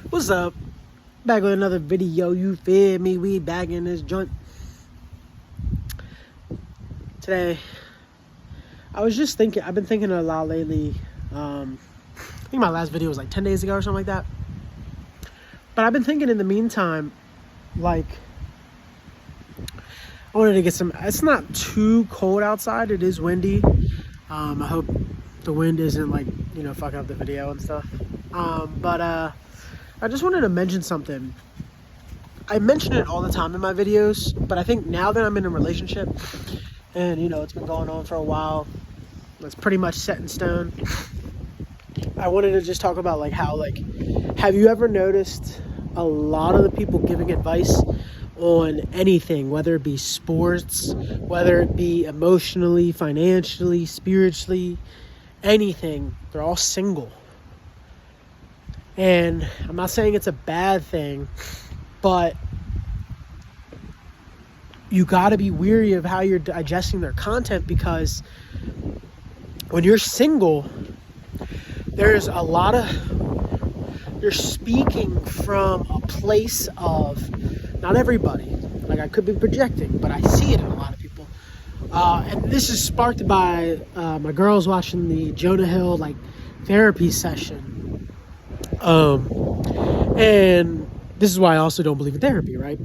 What's up? Back with another video, you feel me? We back in this joint. Today, I was just thinking, I've been thinking a lot lately. I think my last video was like 10 days ago or something like that. But I've been thinking in the meantime, like, I wanted to get some, it's not too cold outside. It is windy. I hope the wind isn't like, fucking up the video and stuff. I just wanted to mention something. I mention it all the time in my videos, but I think now that I'm in a relationship and, it's been going on for a while, it's pretty much set in stone. I wanted to just talk about have you ever noticed a lot of the people giving advice on anything, whether it be sports, whether it be emotionally, financially, spiritually, anything, they're all single. And I'm not saying it's a bad thing, but you got to be weary of how you're digesting their content, because when you're single, there's a lot of, you're speaking from a place of, not everybody, like I could be projecting, but I see it in a lot of people. And this is sparked by my girls watching the Jonah Hill therapy session. And this is why I also don't believe in therapy, right?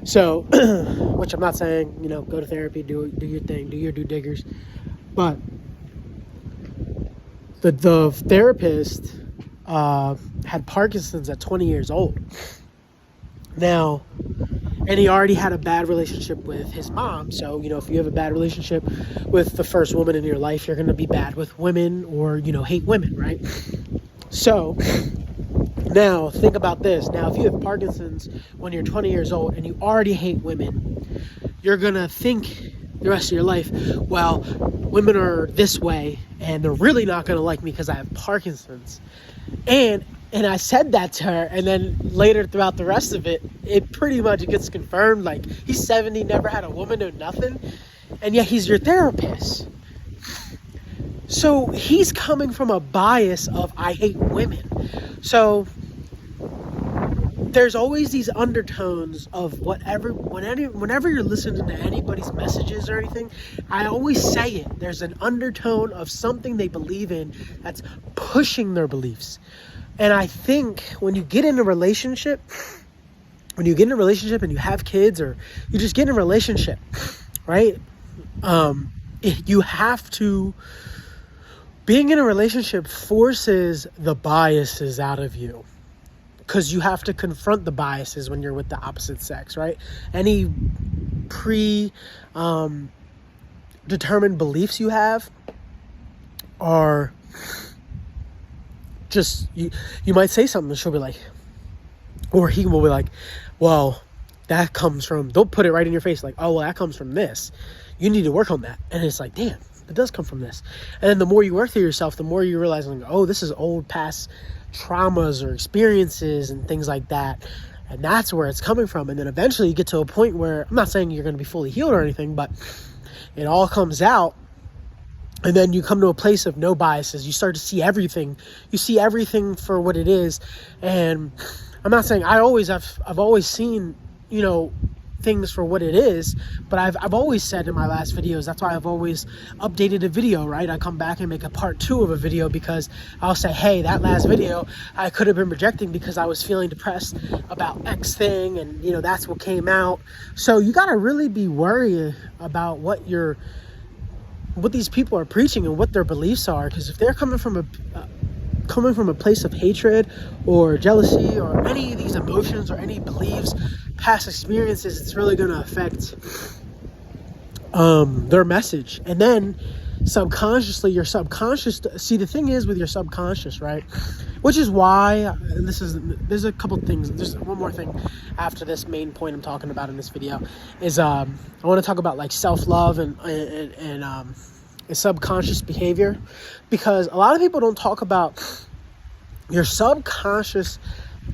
So, which I'm not saying, go to therapy, do your thing, do your due diggers. But the therapist had Parkinson's at 20 years old. Now, and he already had a bad relationship with his mom. So, if you have a bad relationship with the first woman in your life, you're going to be bad with women or, hate women, right? So, now think about this. Now, if you have Parkinson's when you're 20 years old and you already hate women, you're going to think the rest of your life, well, women are this way and they're really not going to like me because I have Parkinson's. And I said that to her, and then later throughout the rest of it, it pretty much gets confirmed. He's 70, never had a woman or nothing, and yet he's your therapist. So he's coming from a bias of I hate women. So there's always these undertones of whenever you're listening to anybody's messages or anything, I always say it. There's an undertone of something they believe in that's pushing their beliefs. And I think when you get in a relationship, and you have kids, or you just get in a relationship, right? You have to, being in a relationship forces the biases out of you, because you have to confront the biases when you're with the opposite sex, right? Any determined beliefs you have are just, you might say something and she'll be like, or he will be like, well, that comes from, they'll put it right in your face, like, oh, well, that comes from this. You need to work on that. And it's like, damn, it does come from this. And then the more you work through yourself, the more you realize, oh, this is old past traumas or experiences and things like that. And that's where it's coming from. And then eventually you get to a point where, I'm not saying you're going to be fully healed or anything, but it all comes out. And then you come to a place of no biases. You start to see everything. You see everything for what it is. And I'm not saying I've always seen, things for what it is, but I've always said in my last videos, that's why I've always updated a video, right? I come back and make a part 2 of a video, because I'll say, hey, that last video I could have been projecting because I was feeling depressed about X thing, and that's what came out. So you got to really be worried about what these people are preaching and what their beliefs are, because if they're coming from a place of hatred or jealousy or any of these emotions or any beliefs, past experiences, it's really going to affect their message. And then subconsciously, your subconscious, see, the thing is with your subconscious, right, which is why, and there's a couple things, there's one more thing after this main point I'm talking about in this video, is I want to talk about self-love and subconscious behavior, because a lot of people don't talk about your subconscious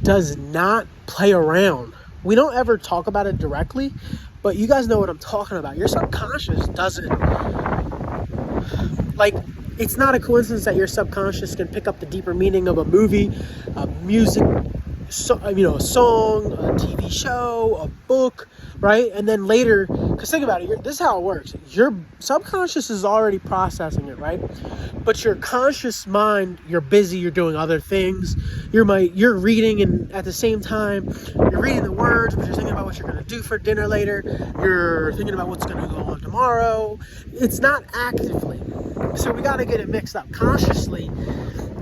does not play around. We don't ever talk about it directly, but you guys know what I'm talking about. Your subconscious doesn't, it's not a coincidence that your subconscious can pick up the deeper meaning of a movie, music, a song, a TV show, a book, right? And then later, because think about it, this is how it works. Your subconscious is already processing it, right? But your conscious mind, you're busy, you're doing other things. You're reading, and at the same time, you're reading the words, but you're thinking about what you're going to do for dinner later. You're thinking about what's going to go on tomorrow. It's not actively. So we got to get it mixed up. Consciously,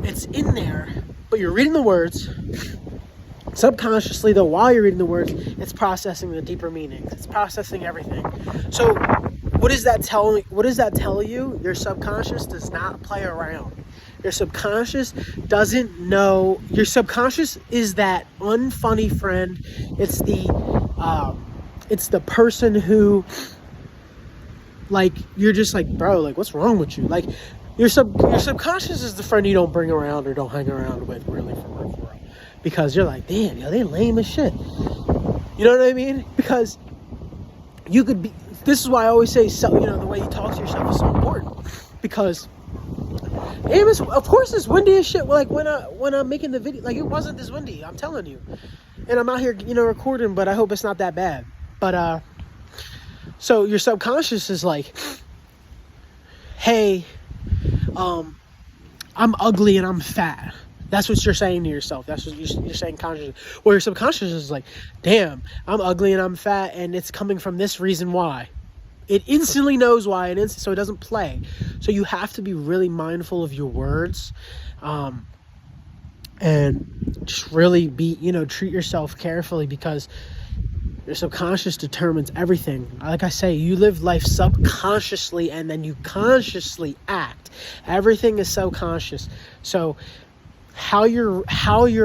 it's in there, but you're reading the words. Subconsciously, though, while you're reading the words, it's processing the deeper meanings. It's processing everything. So what does that tell you? Your subconscious does not play around. Your subconscious doesn't know. Your subconscious is that unfunny friend. It's the person who, like, you're just like, bro, like, what's wrong with you? Like, your subconscious is the friend you don't bring around or don't hang around with, really, for real. Because you're like, damn, they lame as shit. You know what I mean? Because you could be. This is why I always say, the way you talk to yourself is so important. Because of course, it's windy as shit. Like when I'm making the video, like, it wasn't this windy. I'm telling you. And I'm out here, recording, but I hope it's not that bad. But so your subconscious is like, hey, I'm ugly and I'm fat. That's what you're saying to yourself. That's what you're saying consciously. Well, your subconscious is like, damn, I'm ugly and I'm fat, and it's coming from this reason why. It instantly knows why, so it doesn't play. So you have to be really mindful of your words, and just really treat yourself carefully, because your subconscious determines everything. Like I say, you live life subconsciously and then you consciously act. Everything is subconscious. So how you're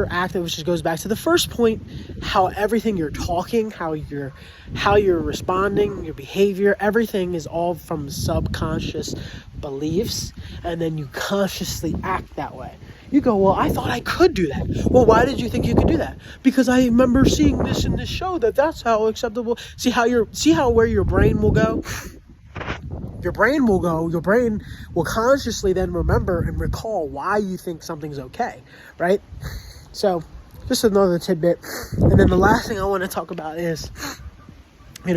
acting, which just goes back to the first point, how everything you're talking, how you're responding, your behavior, everything is all from subconscious beliefs, and then you consciously act that way. You go, well, I thought I could do that. Well, why did you think you could do that? Because I remember seeing this in this show that's how acceptable. See where your brain will go? Your brain will consciously then remember and recall why you think something's okay, right? So, just another tidbit. And then the last thing I want to talk about is,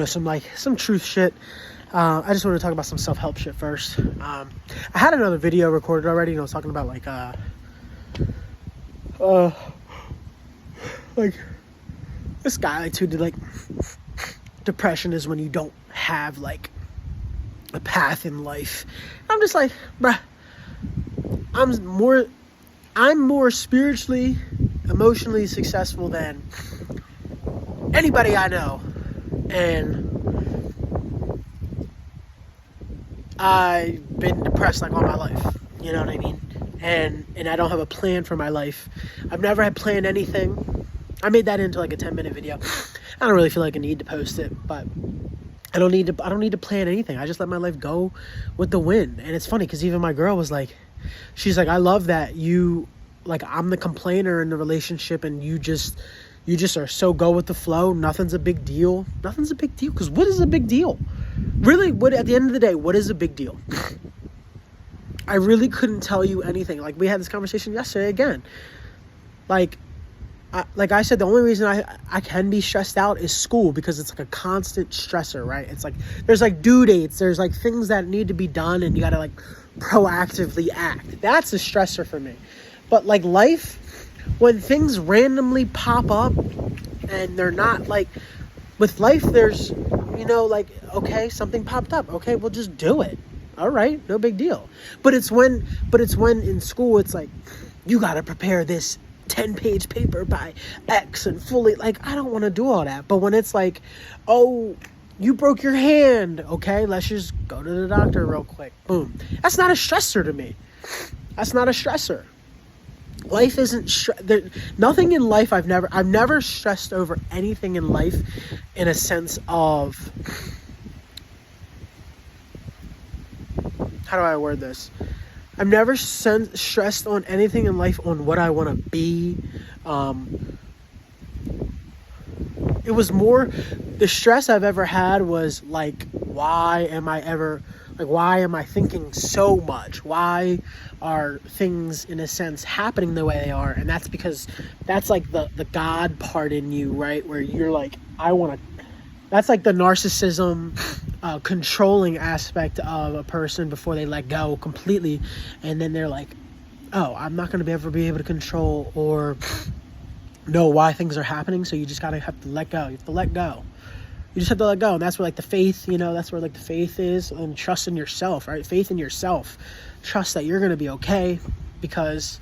some truth shit. I just want to talk about some self-help shit first. I had another video recorded already, talking about this guy who did depression is when you don't have a path in life. I'm just like, bruh, I'm more spiritually, emotionally successful than anybody I know, and I've been depressed all my life. You know what I mean? And I don't have a plan for my life. I've never had planned anything. I made that into a 10-minute video. I don't really feel like I need to post it, but I don't need to plan anything. I just let my life go with the wind. And it's funny because even my girl was she's like, I love that you, I'm the complainer in the relationship, and you just are so go with the flow. Nothing's a big deal. Nothing's a big deal, because what is a big deal? Really, at the end of the day, what is a big deal? I really couldn't tell you anything. We had this conversation yesterday again. Like I said, the only reason I can be stressed out is school, because it's a constant stressor, right? It's there's due dates, there's things that need to be done, and you gotta proactively act. That's a stressor for me. But life, when things randomly pop up and they're not with life, there's okay, something popped up, okay, we'll just do it. All right, no big deal. But it's when in school it's you gotta prepare this 10-page paper by X and fully, I don't want to do all that. But when it's oh, you broke your hand, okay, let's just go to the doctor real quick, boom. That's not a stressor to me. That's not a stressor. Life isn't nothing in life. I've never stressed over anything in life in a sense of, how do I word this? I've never stressed on anything in life on what I want to be. It was more, the stress I've ever had was why am I ever Like, why am I thinking so much? Why are things, in a sense, happening the way they are? And that's because that's like the God part in you, right? Where you're like, I want to, that's like the narcissism, controlling aspect of a person before they let go completely. And then they're like, oh, I'm not going to ever be able to control or know why things are happening. So you just have to let go. You have to let go. You just have to let go. And that's where like the faith, that's where like the faith is, and trust in yourself, right? Faith in yourself. Trust that you're going to be okay, because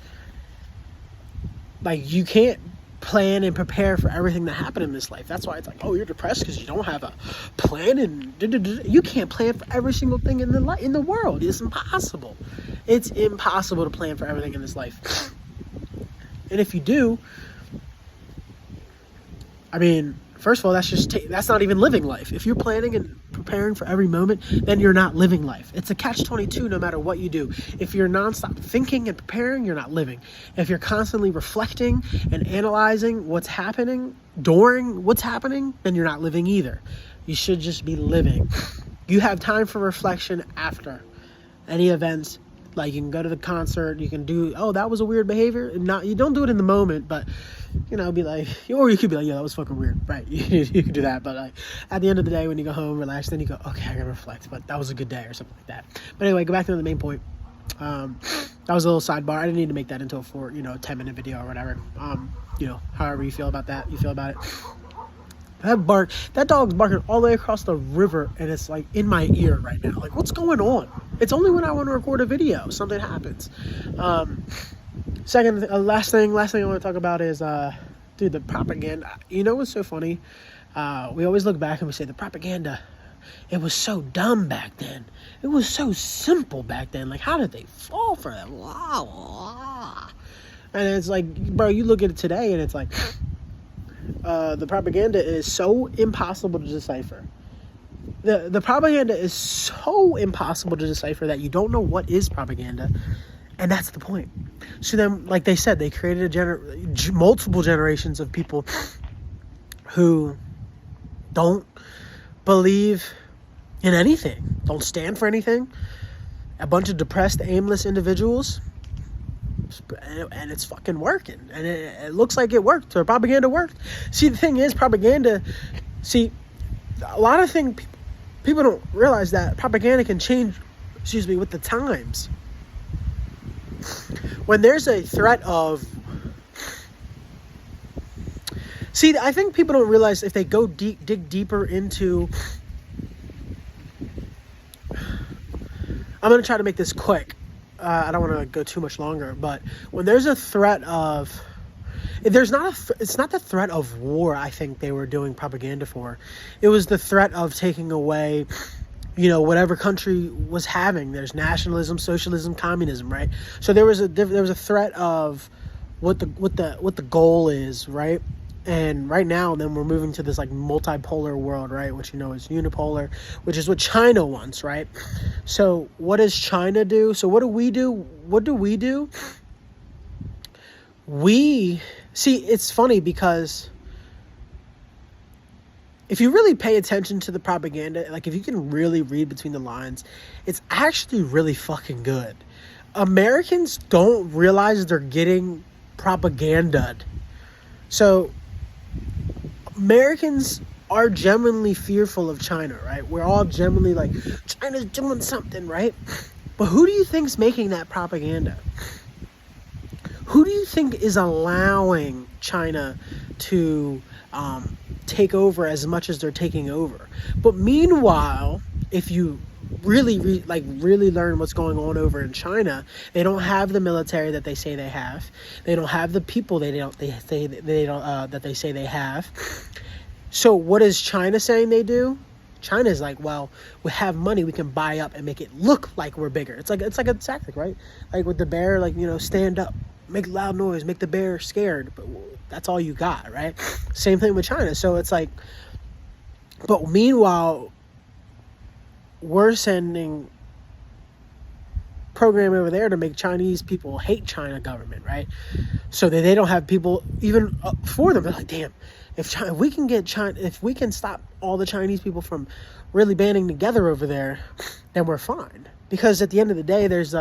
like you can't plan and prepare for everything that happened in this life. That's why it's like, oh, you're depressed because you don't have a plan, and you can't plan for every single thing in the world. It's impossible. It's impossible to plan for everything in this life. And if you do, I mean, first of all, that's not even living life. If you're planning and preparing for every moment, then you're not living life. It's a catch-22 no matter what you do. If you're nonstop thinking and preparing, you're not living. If you're constantly reflecting and analyzing what's happening during what's happening, then you're not living either. You should just be living. You have time for reflection after any events. Like, you can go to the concert, you can do, oh, that was a weird behavior. You don't do it in the moment, but, be like, or you could be like, yeah, that was fucking weird, right? You can do that, but like, at the end of the day, when you go home, relax, then you go, okay, I gotta reflect, but that was a good day, or something like that. But anyway, go back to the main point. That was a little sidebar. I didn't need to make that into a 10-minute video or whatever. However you feel about that, you feel about it. That dog's barking all the way across the river, and it's like in my ear right now. Like, what's going on? It's only when I want to record a video something happens. Last thing I want to talk about is the propaganda. What's so funny? We always look back and we say the propaganda, it was so dumb back then. It was so simple back then. Like, how did they fall for that? And it's like, bro, you look at it today and it's like, the propaganda is so impossible to decipher. The propaganda is so impossible to decipher that you don't know what is propaganda, and that's the point. So then, like they said, they created multiple generations of people who don't believe in anything, don't stand for anything. A bunch of depressed, aimless individuals. And it's fucking working, and it looks like it worked, or propaganda worked. See, the thing is, propaganda, a lot of things, people don't realize that propaganda can change, with the times. When there's a threat of, I think people don't realize, if they go dig deeper into, I'm going to try to make this quick. I don't want to go too much longer, but when there's a threat of, it's not the threat of war. I think they were doing propaganda for. It was the threat of taking away, whatever country was having. There's nationalism, socialism, communism, right? So there was a threat of what the goal is, right? And right now, then we're moving to this like multipolar world, right? Which is unipolar, which is what China wants, right? So what does China do? So what do we do? What do we do? It's funny because if you really pay attention to the propaganda, like if you can really read between the lines, it's actually really fucking good. Americans don't realize they're getting propaganda'd. So Americans are genuinely fearful of China, right? We're all genuinely like, China's doing something, right? But who do you think's making that propaganda? Who do you think is allowing China to take over as much as they're taking over? But meanwhile, if you really learn what's going on over in China, they don't have the military that they say they have. They don't have the people that they say they have. So what is China saying they do? China's like, well, we have money, we can buy up and make it look like we're bigger. It's like a tactic, right? Like with the bear, stand up, make loud noise, make the bear scared, but that's all you got, right? Same thing with China. So it's like, but meanwhile, we're sending program over there to make Chinese people hate China government, right? So that they don't have people even for them. They're like, damn, if we can stop all the Chinese people from really banding together over there, then we're fine. Because at the end of the day, there's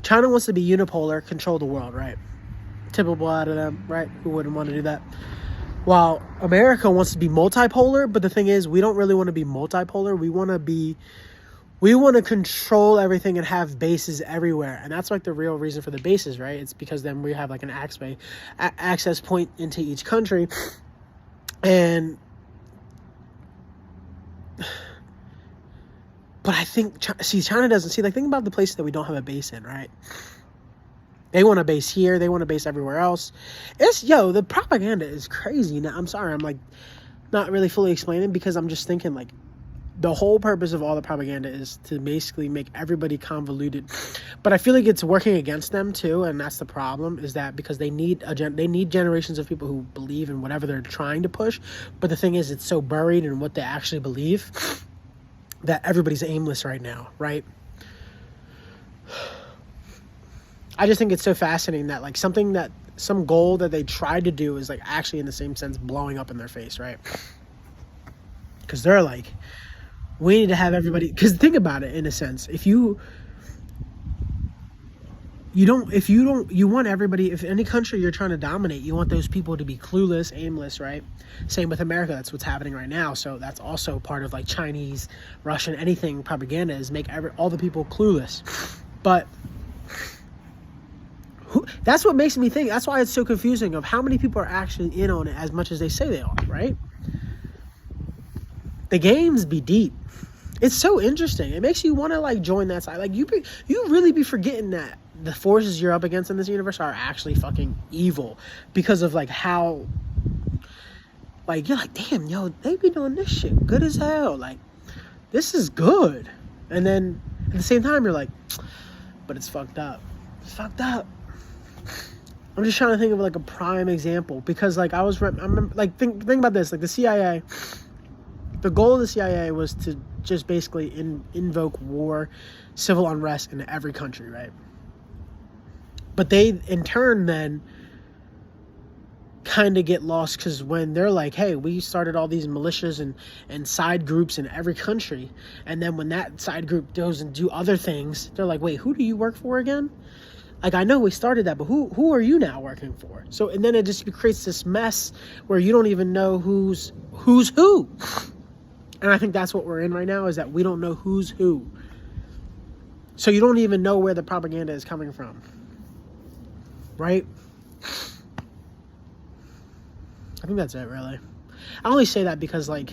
China wants to be unipolar, control the world, right? Typical out of them, right? Who wouldn't want to do that? While America wants to be multipolar, but the thing is, we don't really want to be multipolar. We want to control everything and have bases everywhere. And that's like the real reason for the bases, right? It's because then we have like an access point into each country. And but I think, China doesn't see, like, think about the places that we don't have a base in, right? They want a base here. They want a base everywhere else. The propaganda is crazy. Now, I'm sorry. I'm, like, not really fully explaining because I'm just thinking, like, the whole purpose of all the propaganda is to basically make everybody convoluted. But I feel like it's working against them, too, and that's the problem, is that because they need generations of people who believe in whatever they're trying to push. But the thing is, it's so buried in what they actually believe that everybody's aimless right now, right? I just think it's so fascinating that, like, some goal that they tried to do is, like, actually in the same sense blowing up in their face, right? Because they're like, we need to have everybody, because think about it in a sense, if you want everybody, if any country you're trying to dominate, you want those people to be clueless, aimless, right? Same with America. That's what's happening right now. So that's also part of, like, Chinese, Russian, anything propaganda is make all the people clueless. But that's what makes me think. That's why it's so confusing of how many people are actually in on it as much as they say they are, right? The games be deep. It's so interesting. It makes you want to, like, join that side. Like, you really be forgetting that the forces you're up against in this universe are actually fucking evil because of, like, how, like, you're like, damn, yo, they be doing this shit good as hell. Like, this is good. And then at the same time, you're like, but it's fucked up. It's fucked up. I'm just trying to think of, like, a prime example because, like, I remember, like, think about this. Like, the CIA, the goal of the CIA was to just basically invoke war, civil unrest in every country, right? But they, in turn, then kind of get lost because when they're like, hey, we started all these militias and side groups in every country, and then when that side group goes and do other things, they're like, wait, who do you work for again? Like, I know we started that, but who are you now working for? So, and then it just creates this mess where you don't even know who's who. And I think that's what we're in right now, is that we don't know who's who. So you don't even know where the propaganda is coming from. Right? I think that's it, really. I only say that because, like,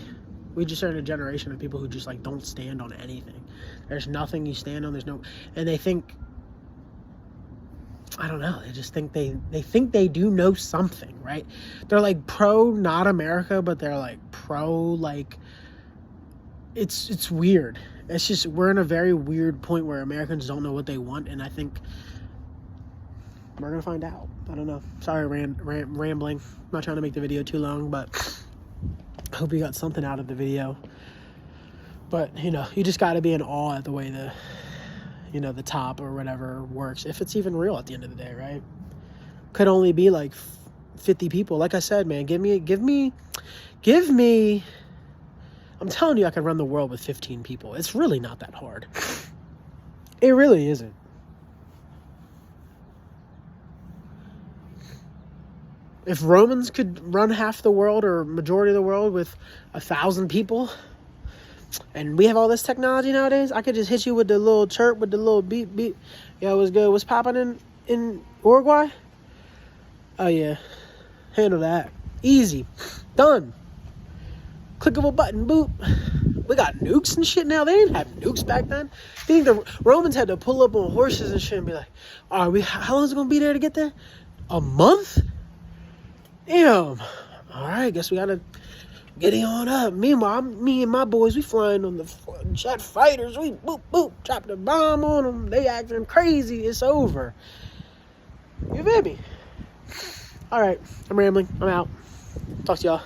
we just are in a generation of people who just, like, don't stand on anything. There's nothing you stand on. There's no... And they think... I don't know. They just think they think they do know something, right? They're, like, pro not America, but they're, like, pro, like... It's weird. It's just, we're in a very weird point where Americans don't know what they want, and I think we're gonna find out. I don't know. Sorry, rambling. I'm not trying to make the video too long, but I hope you got something out of the video. But, you know, you just got to be in awe at the way the top or whatever works, if it's even real at the end of the day, right? Could only be like 50 people. Like I said, man, give me. I'm telling you, I could run the world with 15 people. It's really not that hard. It really isn't. If Romans could run half the world or majority of the world with 1,000 people, and we have all this technology nowadays, I could just hit you with the little chirp, with the little beep, beep. Yo, what's good? What's popping in Uruguay? Oh, yeah. Handle that. Easy. Done. Click of a button, boop. We got nukes and shit now. They didn't have nukes back then. I think the Romans had to pull up on horses and shit and be like, all right, how long is it going to be there to get there? A month? Damn. All right, guess we got to get it on up. Meanwhile, me and my boys, we flying on the jet fighters. We boop, boop, drop the bomb on them. They acting crazy. It's over. You feel me? All right, I'm rambling. I'm out. Talk to y'all.